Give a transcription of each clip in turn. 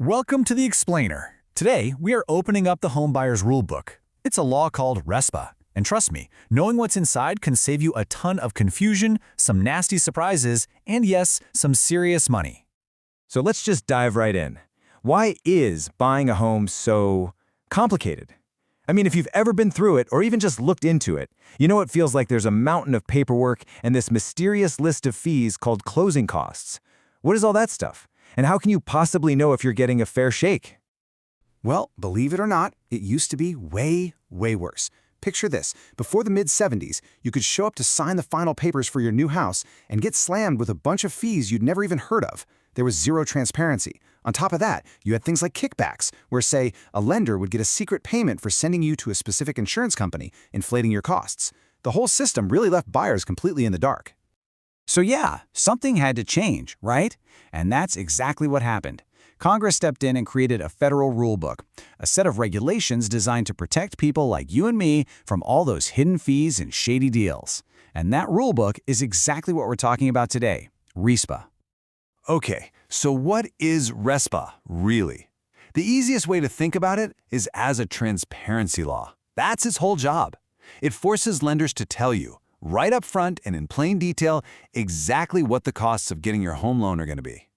Welcome to the Explainer. Today, we are opening up the Homebuyer's Rulebook. It's a law called RESPA. And trust me, knowing what's inside can save you a ton of confusion, some nasty surprises, and yes, some serious money. So let's just dive right in. Why is buying a home so complicated? I mean, if you've ever been through it or even just looked into it, you know it feels like there's a mountain of paperwork and this mysterious list of fees called closing costs. What is all that stuff? And how can you possibly know if you're getting a fair shake? Well, believe it or not, it used to be way worse. Picture this. Before the mid-'70s, you could show up to sign the final papers for your new house and get slammed with a bunch of fees you'd never even heard of. There was zero transparency. On top of that, you had things like kickbacks, where, say, a lender would get a secret payment for sending you to a specific insurance company, inflating your costs. The whole system really left buyers completely in the dark. So yeah, something had to change, right? And that's exactly what happened. Congress stepped in and created a federal rulebook, a set of regulations designed to protect people like you and me from all those hidden fees and shady deals. And that rulebook is exactly what we're talking about today, RESPA. Okay, so what is RESPA, really? The easiest way to think about it is as a transparency law. That's its whole job. It forces lenders to tell you, right up front and in plain detail, exactly what the costs of getting your home loan are going to be.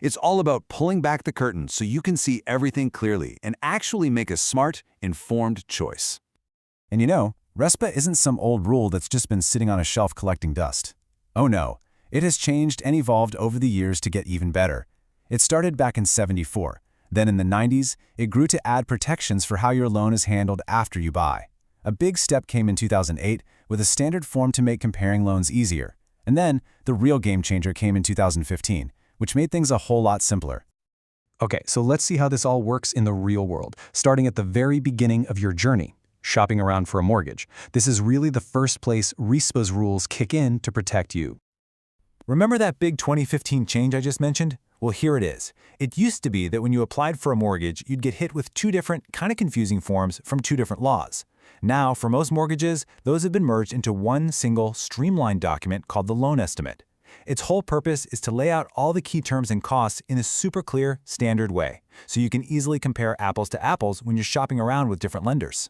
It's all about pulling back the curtain so you can see everything clearly and actually make a smart, informed choice. And you know, RESPA isn't some old rule that's just been sitting on a shelf collecting dust. Oh no, it has changed and evolved over the years to get even better. It started back in '74. Then in the '90s, it grew to add protections for how your loan is handled after you buy. A big step came in 2008 with a standard form to make comparing loans easier. And then, the real game changer came in 2015, which made things a whole lot simpler. Okay, so let's see how this all works in the real world, starting at the very beginning of your journey, shopping around for a mortgage. This is really the first place RESPA's rules kick in to protect you. Remember that big 2015 change I just mentioned? Well, here it is. It used to be that when you applied for a mortgage, you'd get hit with two different, kind of confusing forms from two different laws. Now, for most mortgages, those have been merged into one single, streamlined document called the loan estimate. Its whole purpose is to lay out all the key terms and costs in a super clear, standard way, so you can easily compare apples to apples when you're shopping around with different lenders.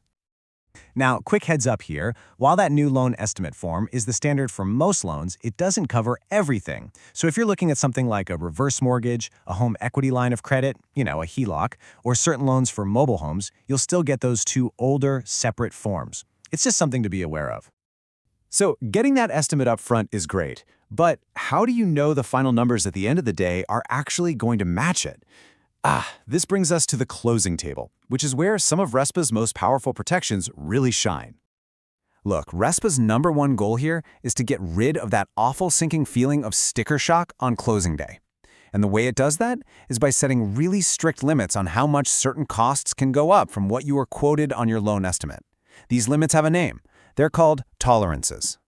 Now, quick heads up here, while that new loan estimate form is the standard for most loans, it doesn't cover everything. So if you're looking at something like a reverse mortgage, a home equity line of credit, a HELOC, or certain loans for mobile homes, you'll still get those two older, separate forms. It's just something to be aware of. So getting that estimate up front is great, but how do you know the final numbers at the end of the day are actually going to match it? This brings us to the closing table, which is where some of RESPA's most powerful protections really shine. Look, RESPA's #1 goal here is to get rid of that awful sinking feeling of sticker shock on closing day. And the way it does that is by setting really strict limits on how much certain costs can go up from what you were quoted on your loan estimate. These limits have a name. They're called tolerances.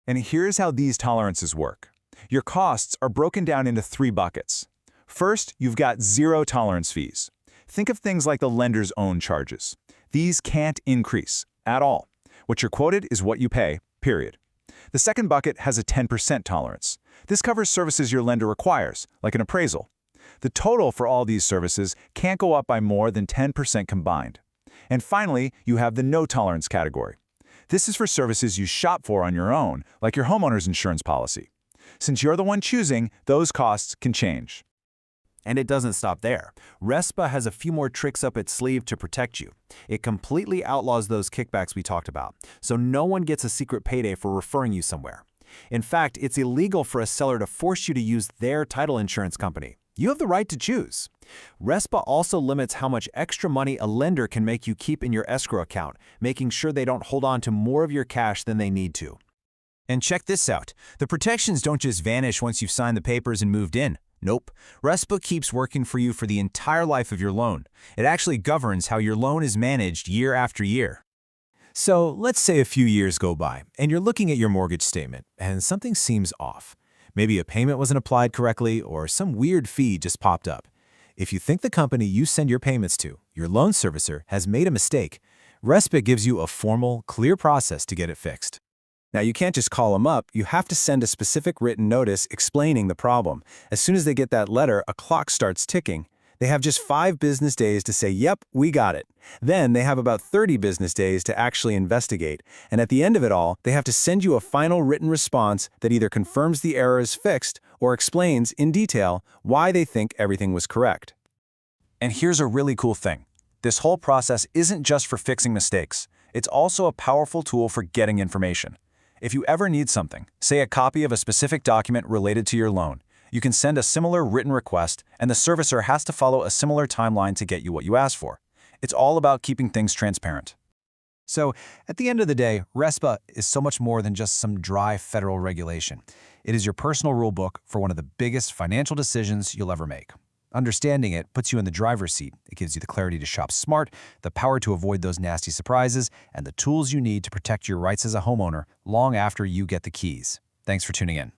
And here's how these tolerances work. Your costs are broken down into 3 buckets. First, you've got zero tolerance fees. Think of things like the lender's own charges. These can't increase at all. What you're quoted is what you pay, period. The second bucket has a 10% tolerance. This covers services your lender requires, like an appraisal. The total for all these services can't go up by more than 10% combined. And finally, you have the no tolerance category. This is for services you shop for on your own, like your homeowner's insurance policy. Since you're the one choosing, those costs can change. And it doesn't stop there. RESPA has a few more tricks up its sleeve to protect you. It completely outlaws those kickbacks we talked about, so no one gets a secret payday for referring you somewhere. In fact, it's illegal for a seller to force you to use their title insurance company. You have the right to choose. RESPA also limits how much extra money a lender can make you keep in your escrow account, making sure they don't hold on to more of your cash than they need to. And check this out. The protections don't just vanish once you've signed the papers and moved in. Nope. RESPA keeps working for you for the entire life of your loan. It actually governs how your loan is managed year after year. So let's say a few years go by, and you're looking at your mortgage statement, and something seems off. Maybe a payment wasn't applied correctly, or some weird fee just popped up. If you think the company you send your payments to, your loan servicer, has made a mistake, RESPA gives you a formal, clear process to get it fixed. Now, you can't just call them up. You have to send a specific written notice explaining the problem. As soon as they get that letter, a clock starts ticking. They have just 5 business days to say, yep, we got it. Then they have about 30 business days to actually investigate. And at the end of it all, they have to send you a final written response that either confirms the error is fixed or explains in detail why they think everything was correct. And here's a really cool thing. This whole process isn't just for fixing mistakes. It's also a powerful tool for getting information. If you ever need something, say a copy of a specific document related to your loan, you can send a similar written request, and the servicer has to follow a similar timeline to get you what you asked for. It's all about keeping things transparent. So, at the end of the day, RESPA is so much more than just some dry federal regulation. It is your personal rule book for one of the biggest financial decisions you'll ever make. Understanding it puts you in the driver's seat. It gives you the clarity to shop smart, the power to avoid those nasty surprises, and the tools you need to protect your rights as a homeowner long after you get the keys. Thanks for tuning in.